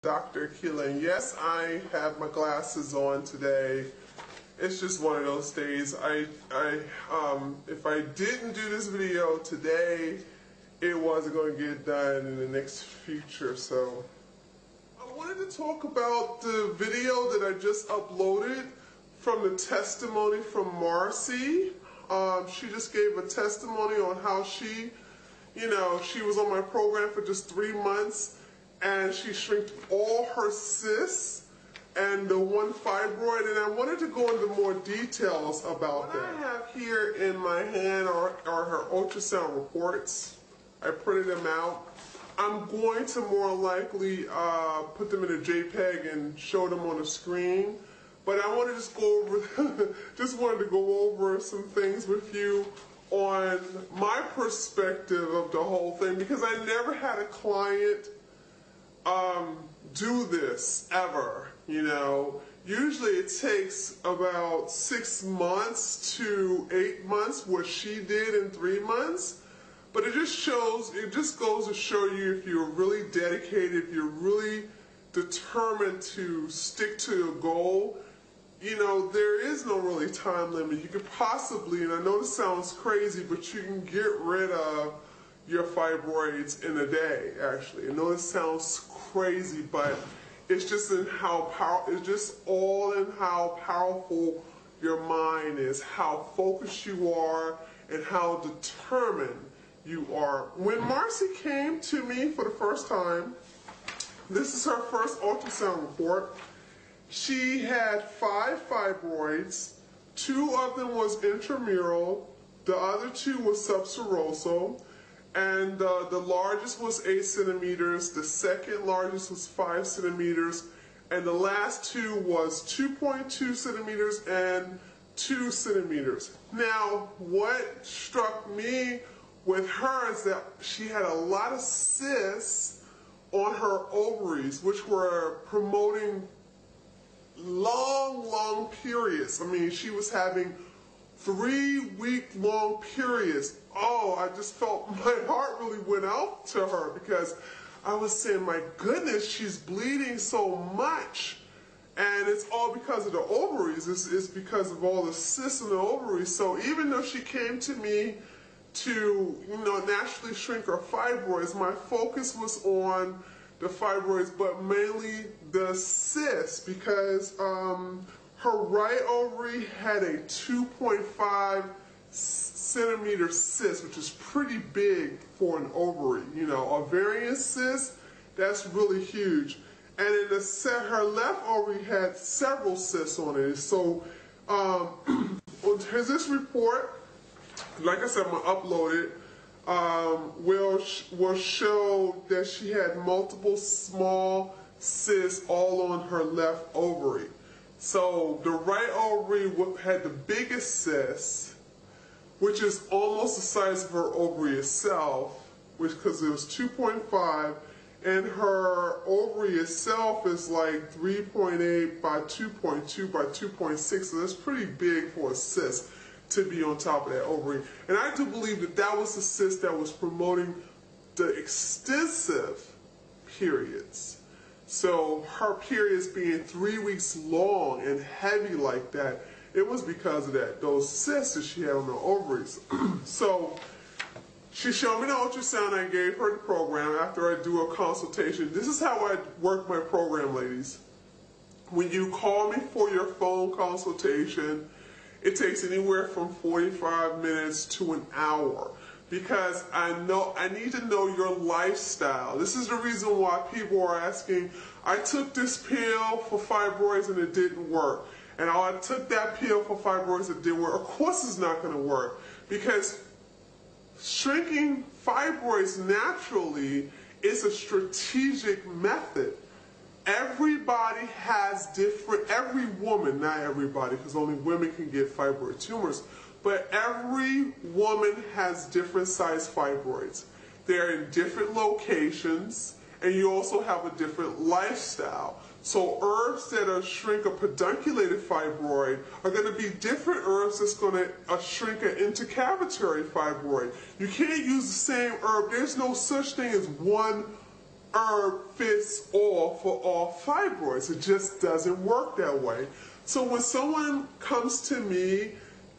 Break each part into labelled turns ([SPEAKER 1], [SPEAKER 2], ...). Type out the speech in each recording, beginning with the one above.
[SPEAKER 1] Dr. Akila, and yes, I have my glasses on today. It's just one of those days. If I didn't do this video today, it wasn't going to get done in the next future. So I wanted to talk about the video that I just uploaded from the testimony from Marcy. She just gave a testimony on how she was on my program for just 3 months, and she shrinked all her cysts and the one fibroid, and I wanted to go into more details about that. What I have here in my hand are her ultrasound reports. I printed them out. I'm going to more likely put them in a JPEG and show them on the screen, but I want to just go over, wanted to go over some things with you on my perspective of the whole thing, because I never had a client do this ever. Usually it takes about 6 months to 8 months, what she did in 3 months. But it just goes to show you, if you're really dedicated, if you're really determined to stick to a goal, there is no really time limit. You could possibly, and I know this sounds crazy, but you can get rid of your fibroids in a day, actually. I know this sounds crazy, but it's just all in how powerful your mind is, how focused you are, and how determined you are. When Marcy came to me for the first time, this is her first ultrasound report. She had 5 fibroids. 2 of them was intramural. The other 2 was subserosal. And the largest was 8 centimeters. The second largest was 5 centimeters. And the last 2 was 2.2 centimeters and 2 centimeters. Now, what struck me with her is that she had a lot of cysts on her ovaries, which were promoting long periods. I mean, she was having 3-week-long periods. Oh, I just felt my heart really went out to her, because I was saying, my goodness, she's bleeding so much. And it's all because of the ovaries. It's because of all the cysts in the ovaries. So even though she came to me to, naturally shrink her fibroids, my focus was on the fibroids, but mainly the cysts, because her right ovary had a 2.5 centimeter cyst, which is pretty big for an ovary. Ovarian cyst, that's really huge. And in her left ovary had several cysts on it. So here's this report. Like I said, I'm going to upload it. Will show that she had multiple small cysts all on her left ovary. So the right ovary had the biggest cyst, which is almost the size of her ovary itself, because it was 2.5, and her ovary itself is like 3.8 by 2.2 by 2.6, so that's pretty big for a cyst to be on top of that ovary. And I do believe that that was the cyst that was promoting the extensive periods. So her periods being 3 weeks long and heavy like that, it was because of those cysts that she had on her ovaries. So she showed me the ultrasound. I gave her the program after I do a consultation. This is how I work my program, ladies. When you call me for your phone consultation, it takes anywhere from 45 minutes to an hour, because I need to know your lifestyle. This is the reason why people are asking, I took this pill for fibroids and it didn't work. And I took that pill for fibroids and it didn't work. Of course it's not going to work, because shrinking fibroids naturally is a strategic method. Everybody has every woman, not everybody, because only women can get fibroid tumors, but every woman has different size fibroids. They're in different locations, and you also have a different lifestyle. So herbs that shrink a pedunculated fibroid are going to be different herbs that's going to shrink an intercavitary fibroid. You can't use the same herb. There's no such thing as one herb fits all for all fibroids. It just doesn't work that way. So when someone comes to me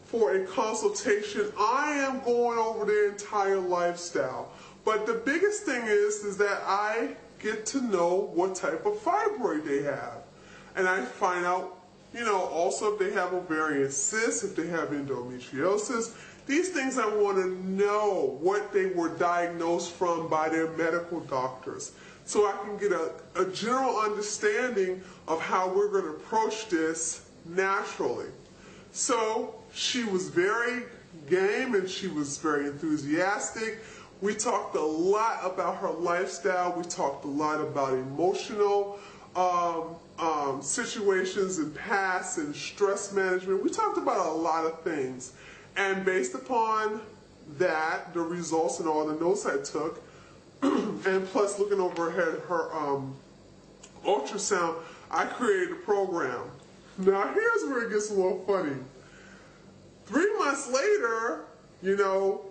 [SPEAKER 1] for a consultation, I am going over their entire lifestyle. But the biggest thing is that I get to know what type of fibroid they have. And I find out, also if they have ovarian cysts, if they have endometriosis. These things I want to know what they were diagnosed from by their medical doctors, so I can get a general understanding of how we're going to approach this naturally. So she was very game and she was very enthusiastic. We talked a lot about her lifestyle. We talked a lot about emotional situations and past and stress management. We talked about a lot of things. And based upon that, the results and all the notes I took, and plus looking over her ultrasound, I created a program. Now here's where it gets a little funny. 3 months later,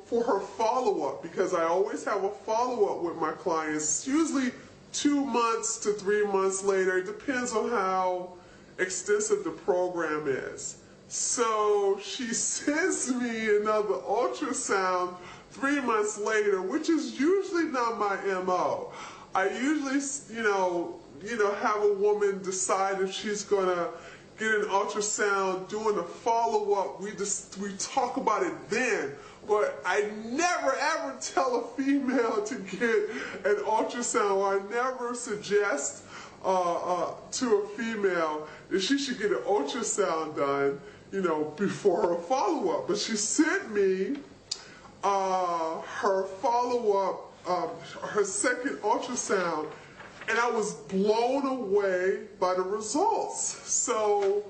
[SPEAKER 1] for her follow-up, because I always have a follow-up with my clients, usually 2 months to 3 months later. It depends on how extensive the program is. So she sends me another ultrasound 3 months later, which is usually not my MO. I usually, have a woman decide if she's gonna get an ultrasound, doing a follow-up. We talk about it then. But I never ever tell a female to get an ultrasound. I never suggest to a female that she should get an ultrasound done, before her follow-up. But she sent me her follow-up, her second ultrasound, and I was blown away by the results. So,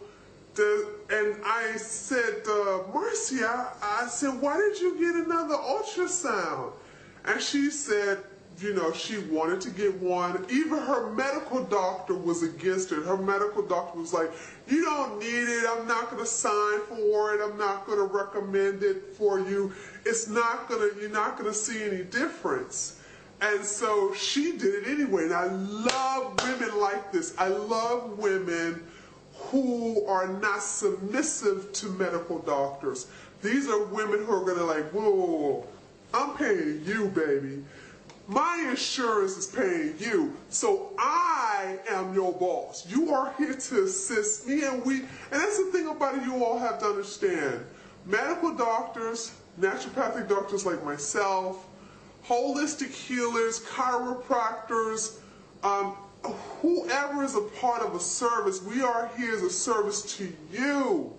[SPEAKER 1] and I said, Marcia, I said, why did you get another ultrasound? And she said, she wanted to get one. Even her medical doctor was against it. Her medical doctor was like, you don't need it. I'm not going to sign for it. I'm not going to recommend it for you. You're not going to see any difference. And so she did it anyway. And I love women like this. I love women who are not submissive to medical doctors. These are women who are going to whoa, I'm paying you, baby. My insurance is paying you, so I am your boss. You are here to assist me, and that's the thing about it you all have to understand. Medical doctors, naturopathic doctors like myself, holistic healers, chiropractors, whoever is a part of a service, we are here as a service to you,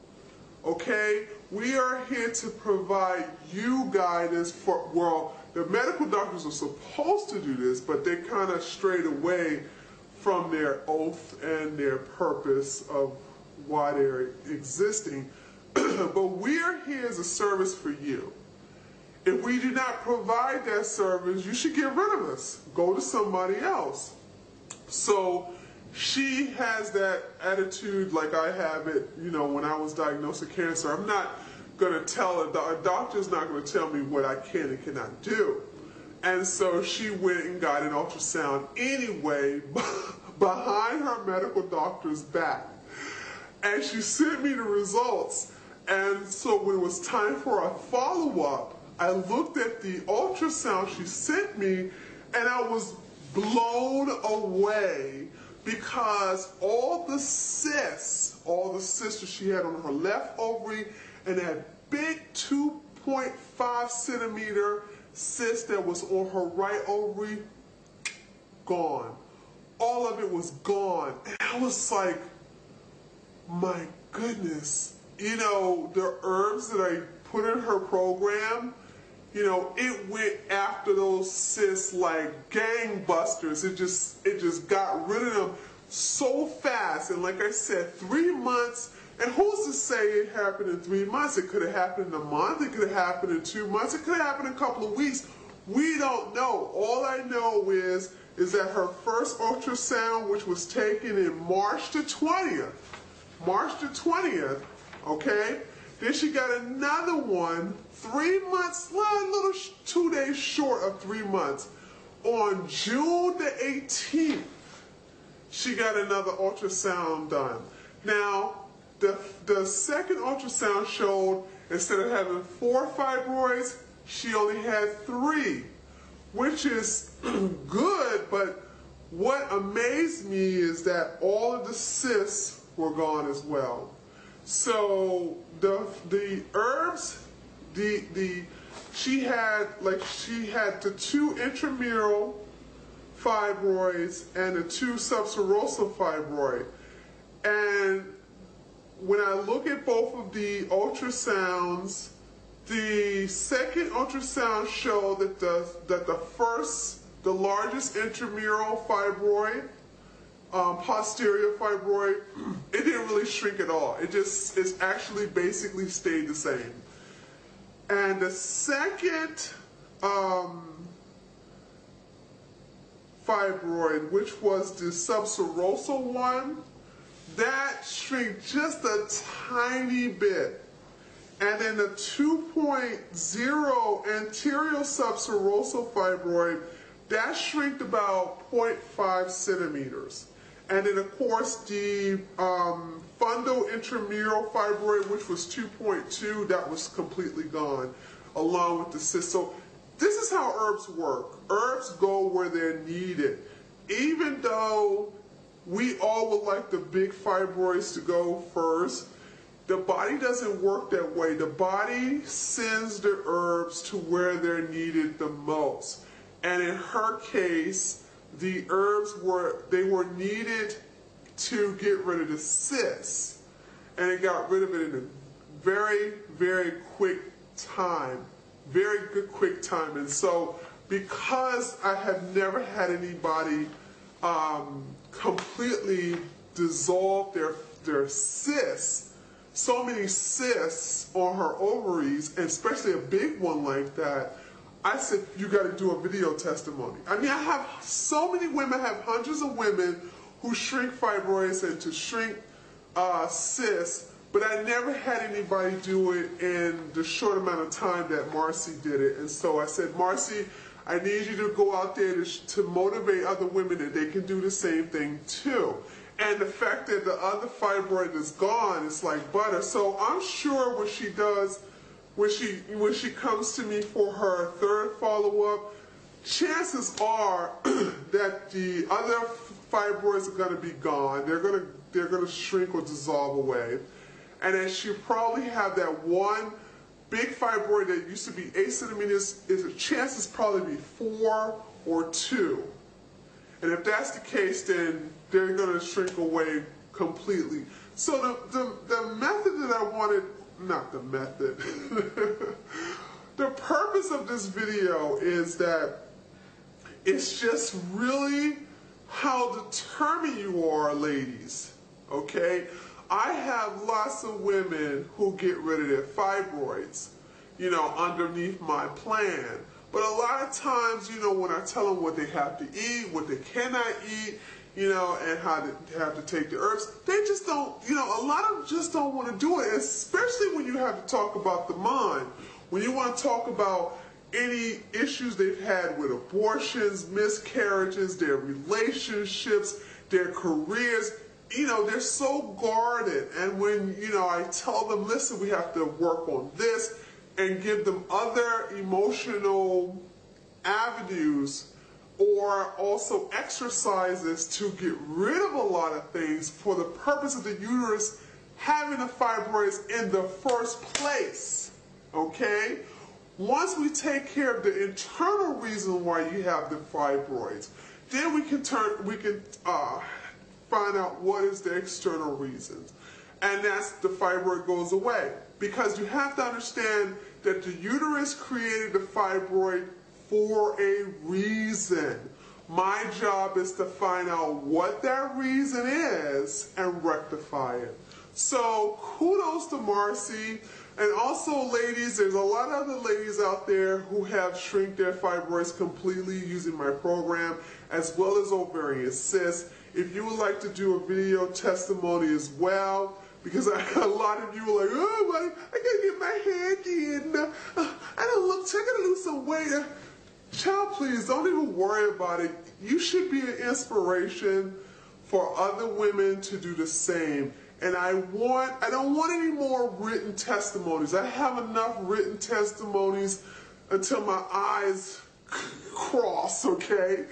[SPEAKER 1] okay? We are here to provide you guidance the medical doctors are supposed to do this, but they kind of strayed away from their oath and their purpose of why they're existing. But we are here as a service for you. If we do not provide that service, you should get rid of us. Go to somebody else. So she has that attitude like I have it, when I was diagnosed with cancer. I'm not going to tell a doctor's not going to tell me what I can and cannot do. And so she went and got an ultrasound anyway behind her medical doctor's back. And she sent me the results. And so when it was time for a follow-up, I looked at the ultrasound she sent me and I was blown away, because all the cysts that she had on her left ovary and that big 2.5 centimeter cyst that was on her right ovary, gone. All of it was gone. And I was like, my goodness. The herbs that I put in her program, it went after those cysts like gangbusters. It just got rid of them so fast. And like I said, 3 months. And who's to say it happened in 3 months? It could have happened in a month. It could have happened in 2 months. It could have happened in a couple of weeks. We don't know. All I know is that her first ultrasound, which was taken in March the 20th, okay? Then she got another one 3 months, a little 2 days short of 3 months, on June the 18th, she got another ultrasound done. Now, the second ultrasound showed instead of having 4 fibroids, she only had 3, which is good, but what amazed me is that all of the cysts were gone as well. So the herbs, she had the 2 intramural fibroids and the 2 subserosal fibroid. And when I look at both of the ultrasounds, the second ultrasound showed that the largest intramural fibroid, posterior fibroid, it didn't really shrink at all. It's actually basically stayed the same. And the second fibroid, which was the subserosal one, that shrinked just a tiny bit. And then the 2.0 anterior subserosal fibroid, that shrinked about 0.5 centimeters. And then of course the fundal intramural fibroid, which was 2.2, that was completely gone, along with the cyst. So this is how herbs work. Herbs go where they're needed. Even though we all would like the big fibroids to go first, the body doesn't work that way. The body sends the herbs to where they're needed the most. And in her case, the herbs were needed to get rid of the cysts. And it got rid of it in a very, very quick time. Very good quick time. And so because I have never had anybody completely dissolve their cysts, so many cysts on her ovaries, and especially a big one like that, I said, you got to do a video testimony. I mean, I have so many women, I have hundreds of women who shrink fibroids and to shrink cysts, but I never had anybody do it in the short amount of time that Marcy did it. And so I said, Marcy, I need you to go out there to motivate other women that they can do the same thing too. And the fact that the other fibroid is gone, it's like butter. So I'm sure what she does, when she comes to me for her third follow-up, chances are that the other fibroids are going to be gone. They're going to shrink or dissolve away. And then she'll probably have that one big fibroid that used to be 8 centimeters, the chances probably be 4 or 2. And if that's the case, then they're going to shrink away completely. So the method that I wanted, not the method, the purpose of this video is that it's just really how determined you are, ladies, okay? I have lots of women who get rid of their fibroids, you know, underneath my plan. But a lot of times, you know, when I tell them what they have to eat, what they cannot eat, you know, and how they have to take the herbs, they just don't, you know, a lot of them just don't want to do it, especially when you have to talk about the mind. When you want to talk about any issues they've had with abortions, miscarriages, their relationships, their careers, you know, they're so guarded. And when, you know, I tell them, listen, we have to work on this, and give them other emotional avenues or also exercises to get rid of a lot of things for the purpose of the uterus having the fibroids in the first place, okay? Once we take care of the internal reason why you have the fibroids, then we can find out what is the external reasons. And that's the fibroid goes away. Because you have to understand that the uterus created the fibroid for a reason. My job is to find out what that reason is and rectify it. So kudos to Marcy. And also, ladies, there's a lot of other ladies out there who have shrink their fibroids completely using my program, as well as ovarian cysts. If you would like to do a video testimony as well, because a lot of you are like, oh, I gotta get my hair done. I gotta lose some weight. child, please don't even worry about it. You should be an inspiration for other women to do the same. And I don't want any more written testimonies. I have enough written testimonies until my eyes cross, okay?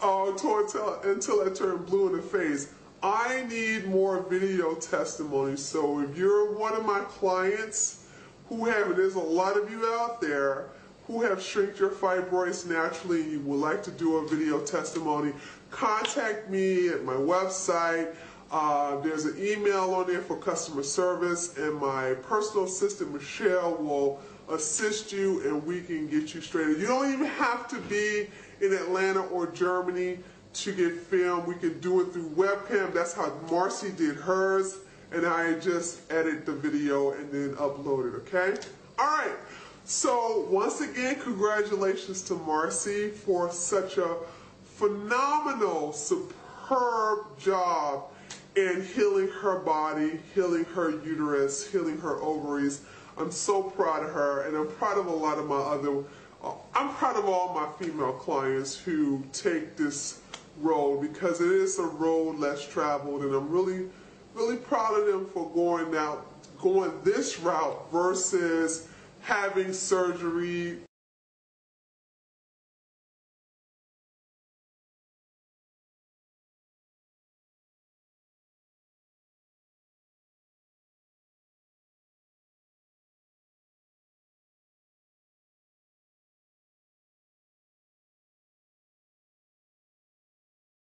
[SPEAKER 1] Until I turn blue in the face. I need more video testimonies. So if you're one of my clients who have, there's a lot of you out there who have shrinked your fibroids naturally and you would like to do a video testimony, contact me at my website. There's an email on there for customer service, and my personal assistant Michelle will assist you and we can get you straight. You don't even have to be in Atlanta or Germany to get filmed. We can do it through webcam. That's how Marcy did hers, and I just edit the video and then upload it, okay? All right, so once again, congratulations to Marcy for such a phenomenal, superb job in healing her body, healing her uterus, healing her ovaries. I'm so proud of her, and I'm proud of a lot of my other, I'm proud of all my female clients who take this road, because it is a road less traveled, and I'm really, really proud of them for going this route versus having surgery